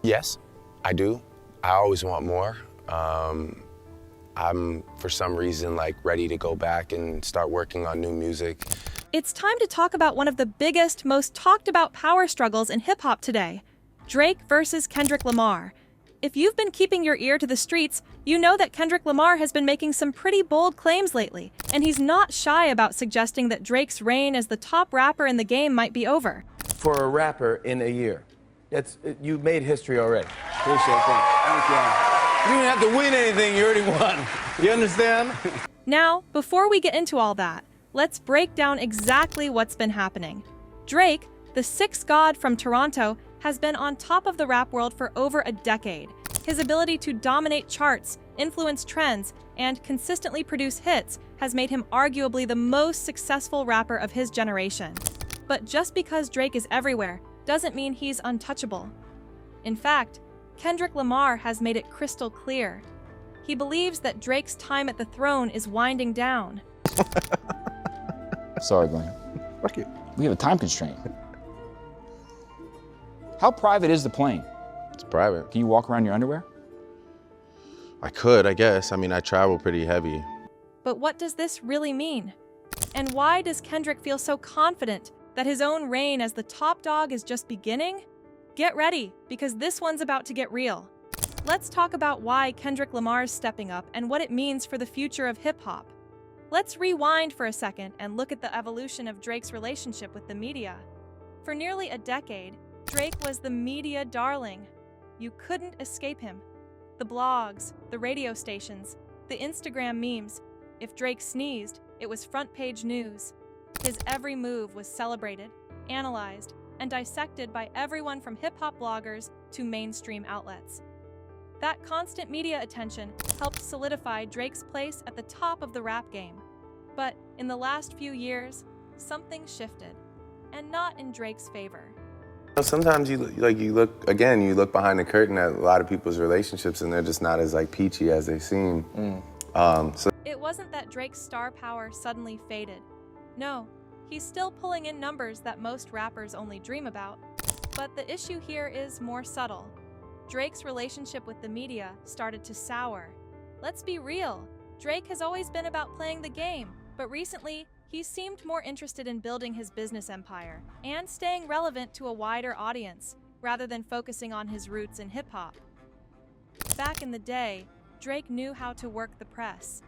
Yes, I do. I always want more. I'm, for some reason, like ready to go back and start working on new music. It's time to talk about one of the biggest, most talked about power struggles in hip-hop today. Drake versus Kendrick Lamar. If you've been keeping your ear to the streets, you know that Kendrick Lamar has been making some pretty bold claims lately, and he's not shy about suggesting that Drake's reign as the top rapper in the game might be over. For a rapper in a year, you made history already. Appreciate that. Thank you. You didn't have to win anything, you already won. You understand? Now, before we get into all that, let's break down exactly what's been happening. Drake, the sixth god from Toronto, has been on top of the rap world for over a decade. His ability to dominate charts, influence trends, and consistently produce hits has made him arguably the most successful rapper of his generation. But just because Drake is everywhere doesn't mean he's untouchable. In fact, Kendrick Lamar has made it crystal clear. He believes that Drake's time at the throne is winding down. Sorry, Glenn. Fuck it. We have a time constraint. How private is the plane? It's private. Can you walk around in your underwear? I could, I guess. I mean, I travel pretty heavy. But what does this really mean? And why does Kendrick feel so confident that his own reign as the top dog is just beginning? Get ready, because this one's about to get real. Let's talk about why Kendrick Lamar's stepping up and what it means for the future of hip-hop. Let's rewind for a second and look at the evolution of Drake's relationship with the media. For nearly a decade, Drake was the media darling. You couldn't escape him. The blogs, the radio stations, the Instagram memes. If Drake sneezed, it was front-page news. His every move was celebrated, analyzed, and dissected by everyone from hip-hop bloggers to mainstream outlets. That constant media attention helped solidify Drake's place at the top of the rap game. But in the last few years, something shifted, and not in Drake's favor. Sometimes you look behind the curtain at a lot of people's relationships and they're just not as like peachy as they seem. It wasn't that Drake's star power suddenly faded. No, he's still pulling in numbers that most rappers only dream about. But the issue here is more subtle. Drake's relationship with the media started to sour. Let's be real, Drake has always been about playing the game, but recently, he seemed more interested in building his business empire and staying relevant to a wider audience, rather than focusing on his roots in hip-hop. Back in the day, Drake knew how to work the press.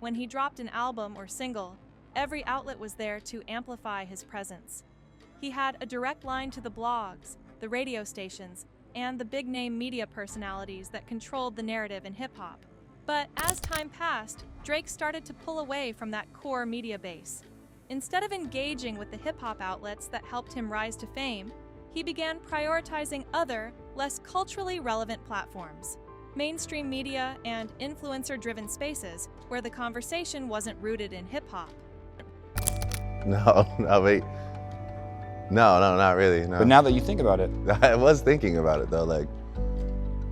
When he dropped an album or single, every outlet was there to amplify his presence. He had a direct line to the blogs, the radio stations, and the big-name media personalities that controlled the narrative in hip-hop. But as time passed, Drake started to pull away from that core media base. Instead of engaging with the hip-hop outlets that helped him rise to fame, he began prioritizing other, less culturally relevant platforms, mainstream media and influencer-driven spaces where the conversation wasn't rooted in hip-hop. No, wait. No, not really, no. But now that you think about it. I was thinking about it though, like,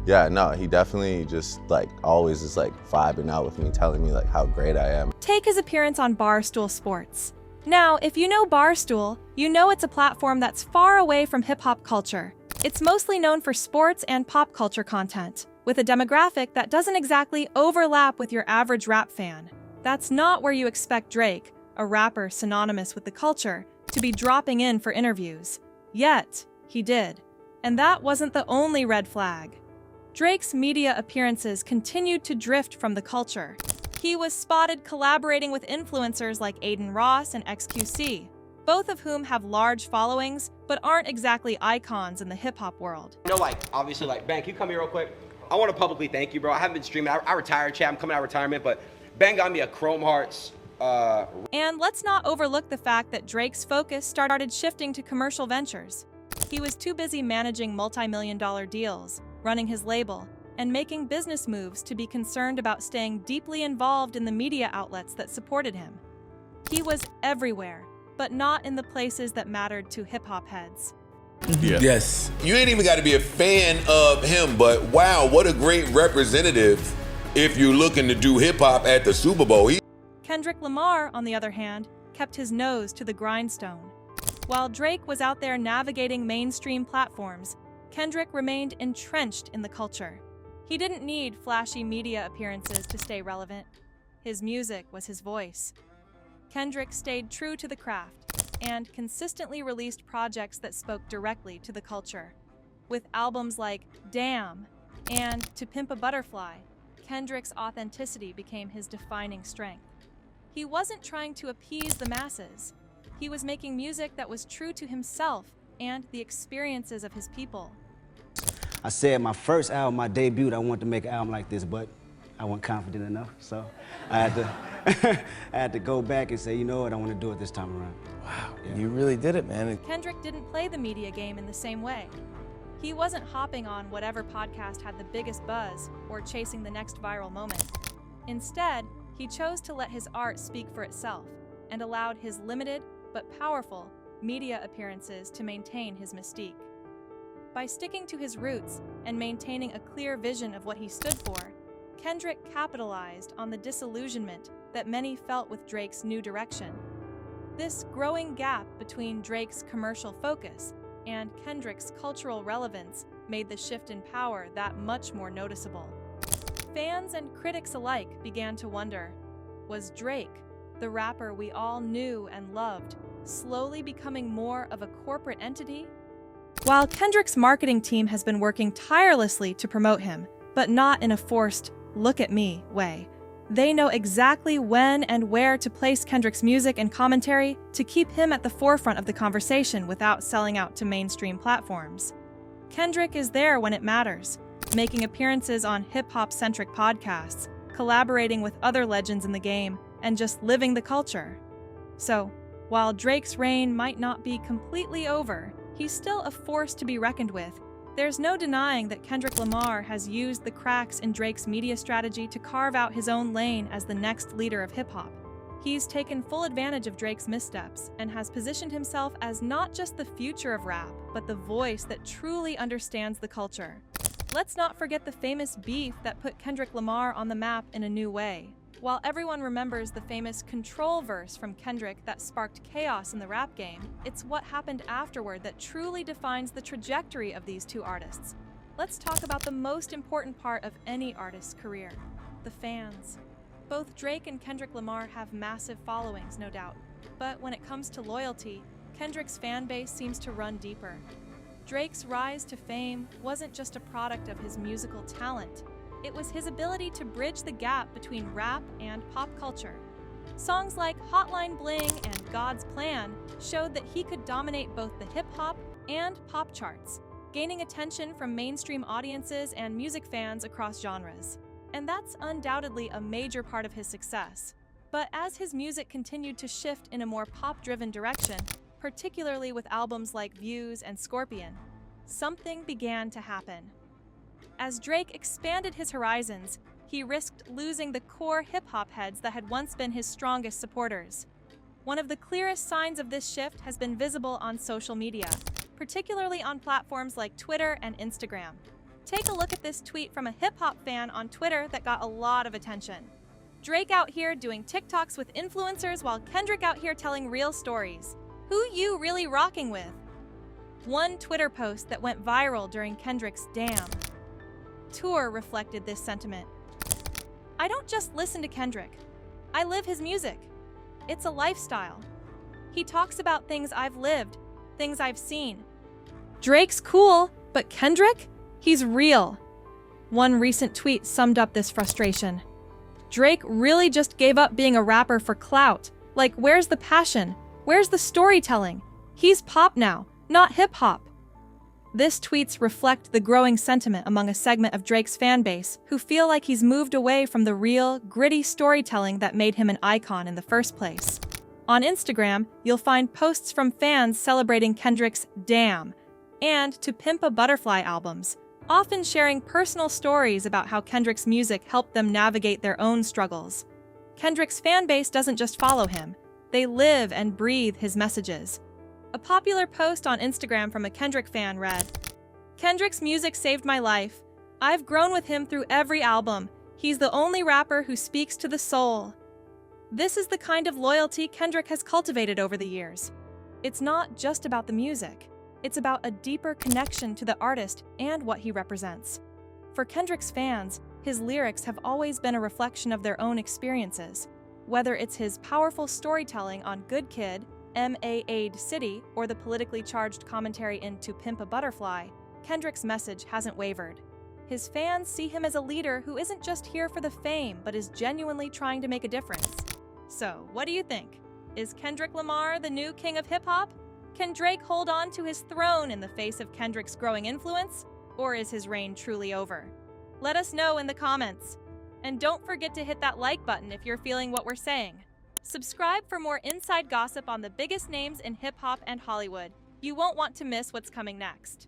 yeah, no, he definitely just like always is like vibing out with me, telling me like how great I am. Take his appearance on Barstool Sports. Now, if you know Barstool, you know it's a platform that's far away from hip-hop culture. It's mostly known for sports and pop culture content, with a demographic that doesn't exactly overlap with your average rap fan. That's not where you expect Drake, a rapper synonymous with the culture, to be dropping in for interviews. Yet, he did. And that wasn't the only red flag. Drake's media appearances continued to drift from the culture. He was spotted collaborating with influencers like Aiden Ross and XQC, both of whom have large followings, but aren't exactly icons in the hip-hop world. You know, like, obviously, like, Ben, can you come here real quick? I want to publicly thank you, bro. I haven't been streaming. I retired, chat. I'm coming out of retirement, but Ben got me a Chrome Hearts. And let's not overlook the fact that Drake's focus started shifting to commercial ventures. He was too busy managing multi-million-dollar deals, running his label, and making business moves to be concerned about staying deeply involved in the media outlets that supported him. He was everywhere, but not in the places that mattered to hip-hop heads. Yeah. Yes. You ain't even got to be a fan of him, but wow, what a great representative if you're looking to do hip-hop at the Super Bowl. Kendrick Lamar, on the other hand, kept his nose to the grindstone. While Drake was out there navigating mainstream platforms, Kendrick remained entrenched in the culture. He didn't need flashy media appearances to stay relevant. His music was his voice. Kendrick stayed true to the craft and consistently released projects that spoke directly to the culture. With albums like Damn and To Pimp a Butterfly, Kendrick's authenticity became his defining strength. He wasn't trying to appease the masses. He was making music that was true to himself and the experiences of his people. I said my first album, my debut, I wanted to make an album like this, but I wasn't confident enough, so I had to, I had to go back and say, you know what, I want to do it this time around. Wow, Yeah. you really did it, man. Kendrick didn't play the media game in the same way. He wasn't hopping on whatever podcast had the biggest buzz or chasing the next viral moment. Instead, he chose to let his art speak for itself and allowed his limited but powerful media appearances to maintain his mystique. By sticking to his roots and maintaining a clear vision of what he stood for, Kendrick capitalized on the disillusionment that many felt with Drake's new direction. This growing gap between Drake's commercial focus and Kendrick's cultural relevance made the shift in power that much more noticeable. Fans and critics alike began to wonder, was Drake, the rapper we all knew and loved, slowly becoming more of a corporate entity? While Kendrick's marketing team has been working tirelessly to promote him, but not in a forced, look at me way, they know exactly when and where to place Kendrick's music and commentary to keep him at the forefront of the conversation without selling out to mainstream platforms. Kendrick is there when it matters, making appearances on hip-hop-centric podcasts, collaborating with other legends in the game, and just living the culture. So, while Drake's reign might not be completely over, he's still a force to be reckoned with. There's no denying that Kendrick Lamar has used the cracks in Drake's media strategy to carve out his own lane as the next leader of hip-hop. He's taken full advantage of Drake's missteps and has positioned himself as not just the future of rap, but the voice that truly understands the culture. Let's not forget the famous beef that put Kendrick Lamar on the map in a new way. While everyone remembers the famous Control verse from Kendrick that sparked chaos in the rap game, it's what happened afterward that truly defines the trajectory of these two artists. Let's talk about the most important part of any artist's career, the fans. Both Drake and Kendrick Lamar have massive followings, no doubt, but when it comes to loyalty, Kendrick's fan base seems to run deeper. Drake's rise to fame wasn't just a product of his musical talent. It was his ability to bridge the gap between rap and pop culture. Songs like Hotline Bling and God's Plan showed that he could dominate both the hip-hop and pop charts, gaining attention from mainstream audiences and music fans across genres. And that's undoubtedly a major part of his success. But as his music continued to shift in a more pop-driven direction, particularly with albums like Views and Scorpion, something began to happen. As Drake expanded his horizons, he risked losing the core hip-hop heads that had once been his strongest supporters. One of the clearest signs of this shift has been visible on social media, particularly on platforms like Twitter and Instagram. Take a look at this tweet from a hip-hop fan on Twitter that got a lot of attention. Drake out here doing TikToks with influencers while Kendrick out here telling real stories. Who you really rocking with? One Twitter post that went viral during Kendrick's Damn tour reflected this sentiment. I don't just listen to Kendrick. I live his music. It's a lifestyle. He talks about things I've lived, things I've seen. Drake's cool, but Kendrick? He's real. One recent tweet summed up this frustration. Drake really just gave up being a rapper for clout. Like, where's the passion? Where's the storytelling? He's pop now, not hip-hop. This tweets reflect the growing sentiment among a segment of Drake's fan base who feel like he's moved away from the real, gritty storytelling that made him an icon in the first place. On Instagram, you'll find posts from fans celebrating Kendrick's Damn and To Pimp a Butterfly albums, often sharing personal stories about how Kendrick's music helped them navigate their own struggles. Kendrick's fan base doesn't just follow him, they live and breathe his messages. A popular post on Instagram from a Kendrick fan read, Kendrick's music saved my life. I've grown with him through every album. He's the only rapper who speaks to the soul. This is the kind of loyalty Kendrick has cultivated over the years. It's not just about the music. It's about a deeper connection to the artist and what he represents. For Kendrick's fans, his lyrics have always been a reflection of their own experiences. Whether it's his powerful storytelling on Good Kid, M.A.'d City, or the politically charged commentary in To Pimp a Butterfly, Kendrick's message hasn't wavered. His fans see him as a leader who isn't just here for the fame, but is genuinely trying to make a difference. So, what do you think? Is Kendrick Lamar the new king of hip-hop? Can Drake hold on to his throne in the face of Kendrick's growing influence? Or is his reign truly over? Let us know in the comments. And don't forget to hit that like button if you're feeling what we're saying. Subscribe for more inside gossip on the biggest names in hip-hop and Hollywood. You won't want to miss what's coming next.